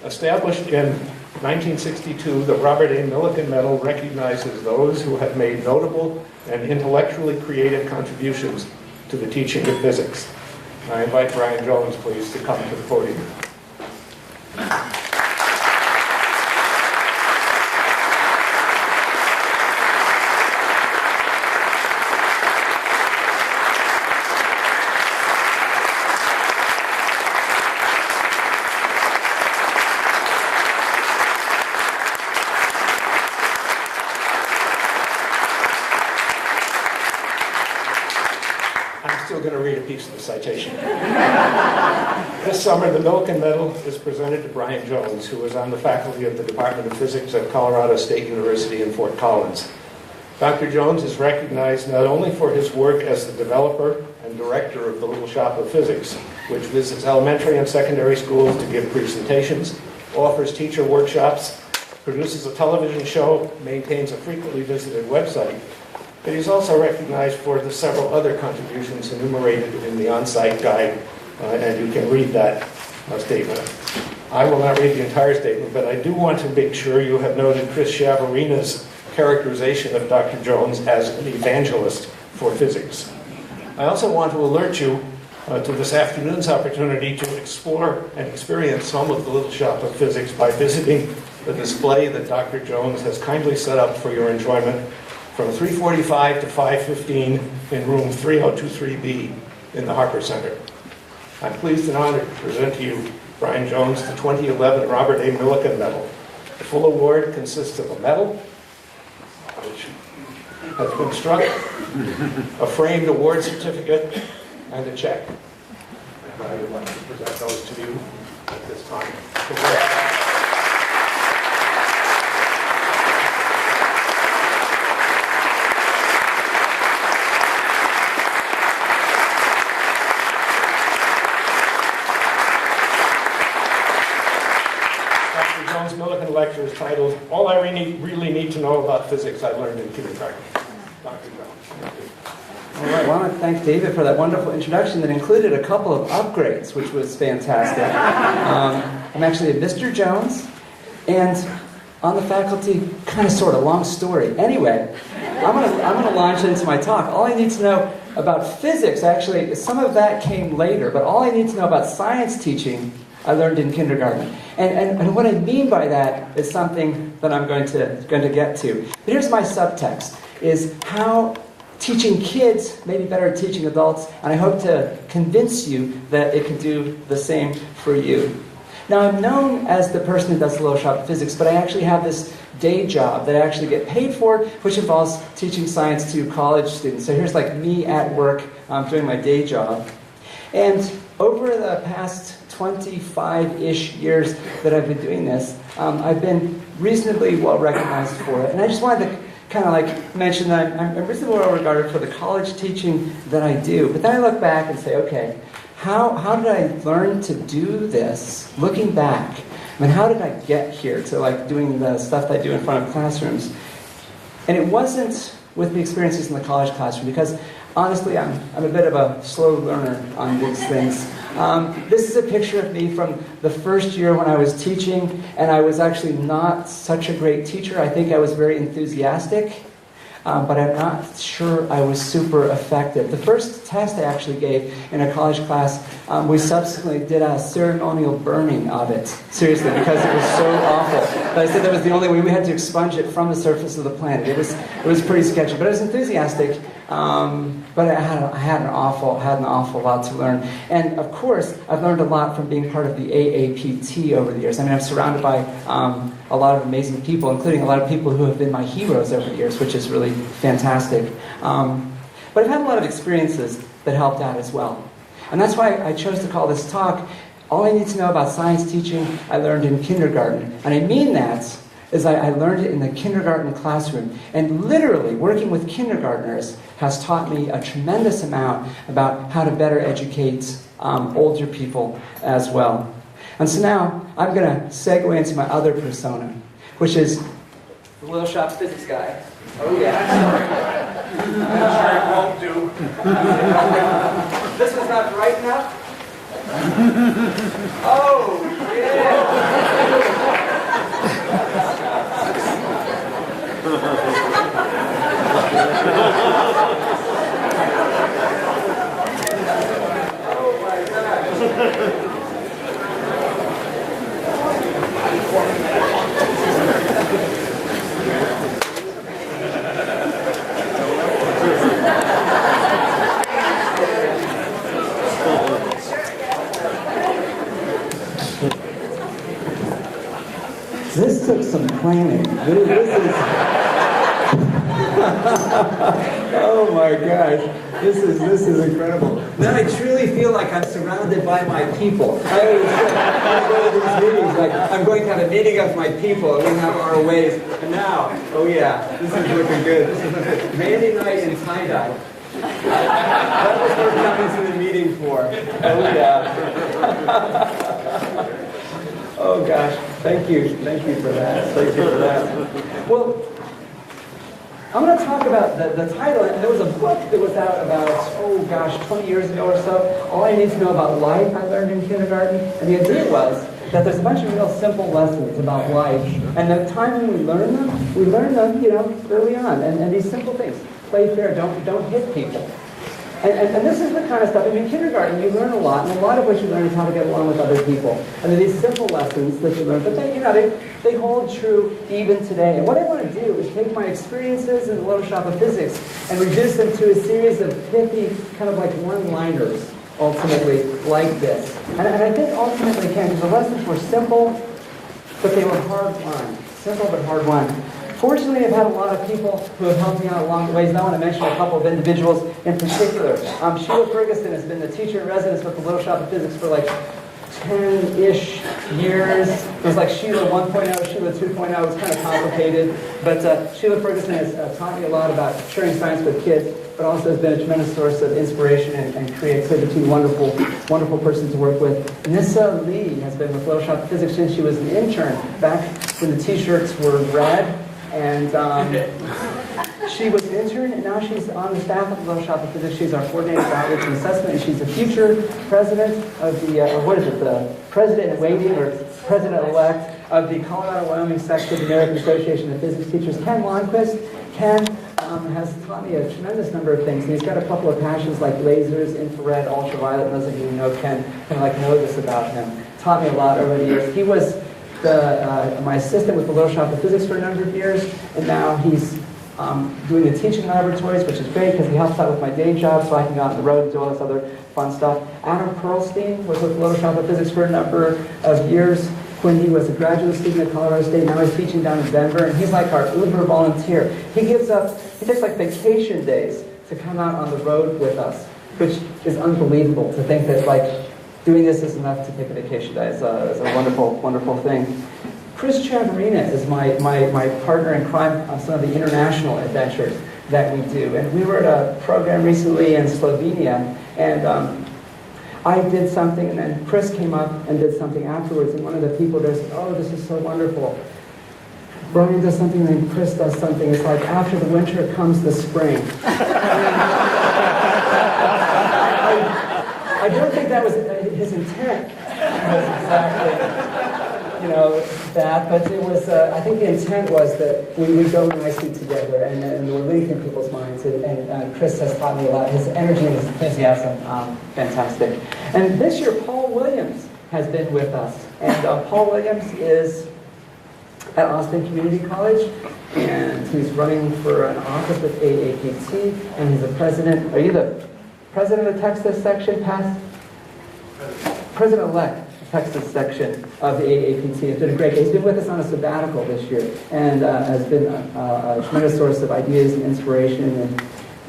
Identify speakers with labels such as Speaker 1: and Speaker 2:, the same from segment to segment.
Speaker 1: Established in 1962, the Robert A. Millikan Medal recognizes those who have made notable and intellectually creative contributions to the teaching of physics. I invite Brian Jones, please, to come to the podium. I'm still going to read a piece of the citation. This summer, the Millikan Medal is presented to Brian Jones, who is on the faculty of the Department of Physics at Colorado State University in Fort Collins. Dr. Jones is recognized not only for his work as the developer and director of the Little Shop of Physics, which visits elementary and secondary schools to give presentations, offers teacher workshops, produces a television show, maintains a frequently visited website, but he's also recognized for the several other contributions enumerated in the on-site guide, and you can read that statement. I will not read the entire statement, but I do want to make sure you have noted Chris Chavarina's characterization of Dr. Jones as an evangelist for physics. I also want to alert you to this afternoon's opportunity to explore and experience some of the Little Shop of Physics by visiting the display that Dr. Jones has kindly set up for your enjoyment from 3:45 to 5:15 in room 3023B in the Harper Center. I'm pleased and honored to present to you Brian Jones, the 2011 Robert A. Millikan Medal. The full award consists of a medal, which has been struck, a framed award certificate, and a check. And I would like to present those to you at this time. Millikan lecture is titled, All I Really Need to Know About Physics I Learned in Kindergarten. Dr. Jones.
Speaker 2: All right, I want to thank David for that wonderful introduction that included a couple of upgrades, which was fantastic. I'm actually a Mr. Jones, and on the faculty, kind of sort of long story. Anyway, I'm gonna launch into my talk. All I need to know about physics, actually, some of that came later, but all I need to know about science teaching I learned in kindergarten. And what I mean by that is something that I'm going to get to. But here's my subtext, is how teaching kids may be better at teaching adults, and I hope to convince you that it can do the same for you. Now, I'm known as the person who does the Little Shop of Physics, but I actually have this day job that I actually get paid for, which involves teaching science to college students. So here's like me at work doing my day job. And over the past 25-ish years that I've been doing this, I've been reasonably well recognized for it. And I just wanted to kind of like mention that I'm reasonably well regarded for the college teaching that I do. But then I look back and say, okay, how did I learn to do this? Looking back, I mean, how did I get here to like doing the stuff that I do in front of classrooms? And it wasn't with the experiences in the college classroom, because honestly, I'm a bit of a slow learner on these things. This is a picture of me from the first year when I was teaching, and I was actually not such a great teacher. I think I was very enthusiastic, but I'm not sure I was super effective. The first test I actually gave in a college class, we subsequently did a ceremonial burning of it. Seriously, because it was so awful. But I said that was the only way. We had to expunge it from the surface of the planet. It was pretty sketchy, but I was enthusiastic. But I had an awful lot to learn. And of course, I've learned a lot from being part of the AAPT over the years. I mean, I'm surrounded by a lot of amazing people, including a lot of people who have been my heroes over the years, which is really fantastic. But I've had a lot of experiences that helped out as well. And that's why I chose to call this talk, All I Need to Know About Science Teaching I Learned in Kindergarten. And I mean that is I learned it in the kindergarten classroom. And literally, working with kindergartners has taught me a tremendous amount about how to better educate older people as well. And so now, I'm going to segue into my other persona, which is the Little Shop Physics guy. Oh yeah.
Speaker 1: I'm sure it won't do.
Speaker 2: This was not bright enough? Oh, this took some planning. This is... Oh my gosh, this is incredible. Now I truly feel like I'm surrounded by my people. I always say, when I go to these meetings, like I'm going to have a meeting of my people, and we have our ways. And now, oh yeah, this is looking good. This is looking good. Mandy night in tie-dye. That was what we're coming to the meeting for. Oh yeah. Oh gosh, thank you for that. Thank you for that. Well, I'm going to talk about the title. And there was a book that was out about, 20 years ago or so. All I need to know about life I learned in kindergarten. And the idea was that there's a bunch of real simple lessons about life. And the time when we learn them, early on. And these simple things. Play fair, don't hit people. And this is the kind of stuff, in kindergarten you learn a lot, and a lot of what you learn is how to get along with other people. And they're these simple lessons that you learn, but they hold true even today. And what I want to do is take my experiences in the Little Shop of Physics and reduce them to a series of pithy, kind of like one-liners, ultimately, like this. And I think ultimately, Ken, because the lessons were simple, but they were hard-won. Simple but hard-won. Fortunately, I've had a lot of people who have helped me out along the ways, and I want to mention a couple of individuals in particular. Sheila Ferguson has been the teacher in residence with the Little Shop of Physics for like 10-ish years. It was like Sheila 1.0, Sheila 2.0. It was kind of complicated. But Sheila Ferguson has taught me a lot about sharing science with kids, but also has been a tremendous source of inspiration and creativity. Wonderful, wonderful person to work with. Nissa Lee has been with Little Shop of Physics since she was an intern, back when the t-shirts were red. And she was an intern, and now she's on the staff of the Little Shop of Physics. She's our coordinator for outreach and assessment, and she's the future president of the president-in-waiting or president-elect of the Colorado-Wyoming section of the American Association of Physics Teachers, Ken Lonnquist. Ken has taught me a tremendous number of things, and he's got a couple of passions like lasers, infrared, ultraviolet. Those of you who know Ken kind of know this about him. Taught me a lot over the years. He was my assistant with the Little Shop of Physics for a number of years, and now he's doing the teaching laboratories, which is great because he helps out with my day job so I can go out on the road and do all this other fun stuff. Adam Perlstein was with the Little Shop of Physics for a number of years when he was a graduate student at Colorado State. Now he's teaching down in Denver, and he's like our Uber volunteer. He takes like vacation days to come out on the road with us, which is unbelievable to think that doing this is enough to take a vacation day. It's a wonderful, wonderful thing. Chris Chavarina is my partner in crime on some of the international adventures that we do. And we were at a program recently in Slovenia, and I did something, and then Chris came up and did something afterwards, and one of the people there said, "Oh, this is so wonderful. Brian does something, and then Chris does something. It's like after the winter comes the spring." I don't think that was his intent. Exactly. That, but it was, I think the intent was that we go nicely together, and we're leading people's minds, and Chris has taught me a lot. His energy and his enthusiasm, fantastic. And this year, Paul Williams has been with us, and Paul Williams is at Austin Community College, and he's running for an office with AAPT, and he's the president. Are you the president of the Texas section, past? President-elect. Texas section of the AAPT. He's been a great guy. He's been with us on a sabbatical this year and has been a tremendous source of ideas and inspiration, and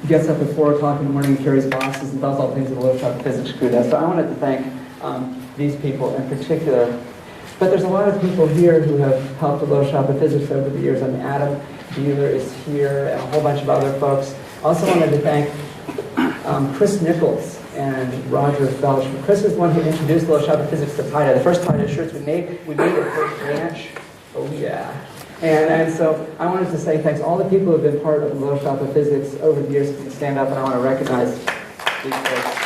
Speaker 2: gets up at 4 o'clock in the morning and carries boxes and does all the things that the Little Shop of Physics crew does. So I wanted to thank these people in particular. But there's a lot of people here who have helped the Little Shop of Physics over the years. I mean, Adam Beeler is here and a whole bunch of other folks. Also wanted to thank Chris Nichols and Roger Felch. Chris is the one who introduced the Little Shop of Physics to tie-dye. The first tie-dye shirts we made it for ranch. Oh yeah. And so I wanted to say thanks to all the people who have been part of the Little Shop of Physics over the years. Stand up, and I want to recognize these folks.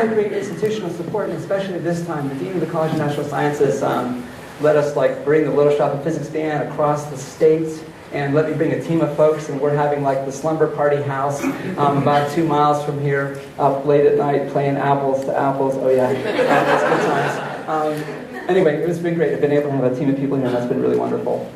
Speaker 2: had great institutional support, and especially this time, the Dean of the College of Natural Sciences let us bring the Little Shop of Physics band across the state, and let me bring a team of folks, and we're having the slumber party house about 2 miles from here, up late at night playing apples to apples. Oh yeah, it's good times. Anyway, it's been great. I've been able to have a team of people here, and that's been really wonderful.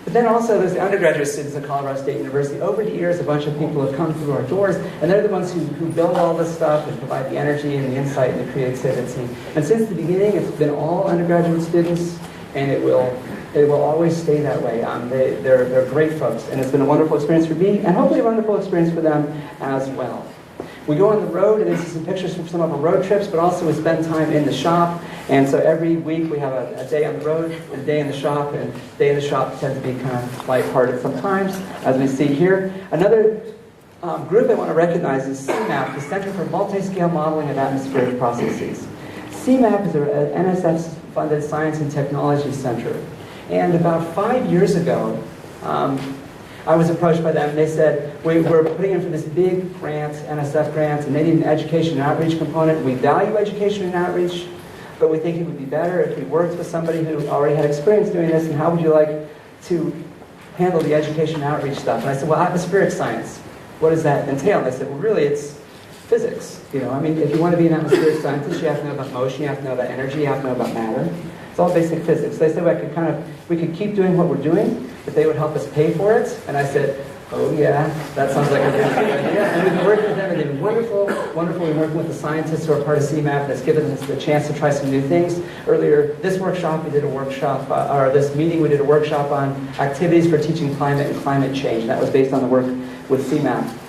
Speaker 2: But then also there's the undergraduate students at Colorado State University. Over the years, a bunch of people have come through our doors, and they're the ones who build all this stuff and provide the energy and the insight and the creativity. And since the beginning, it's been all undergraduate students, and it will always stay that way. They're great folks, and it's been a wonderful experience for me, and hopefully a wonderful experience for them as well. We go on the road, and this is some pictures from some of our road trips, but also we spend time in the shop. And so every week we have a day on the road and a day in the shop, and day in the shop tends to be kind of lighthearted sometimes, as we see here. Another group I want to recognize is CMAP, the Center for Multi-Scale Modeling of Atmospheric Processes. CMAP is an NSF-funded science and technology center. And about 5 years ago, I was approached by them, and they said, we're putting in for this big grant, NSF grant, and they need an education and outreach component. We value education and outreach, but we think it would be better if we worked with somebody who already had experience doing this, and how would you like to handle the education and outreach stuff? And I said, well, atmospheric science, what does that entail? And they said, well, really, it's physics. If you want to be an atmospheric scientist, you have to know about motion, you have to know about energy, you have to know about matter. It's all basic physics. They said we could keep doing what we're doing, but they would help us pay for it. And I said, oh yeah, that sounds like a really good idea. And we've been working with them, and they've been wonderful. We're working with the scientists who are part of CMAP, and it's given us the chance to try some new things. Earlier, this workshop, we did a workshop, or this meeting, we did a workshop on activities for teaching climate and climate change. And that was based on the work with CMAP.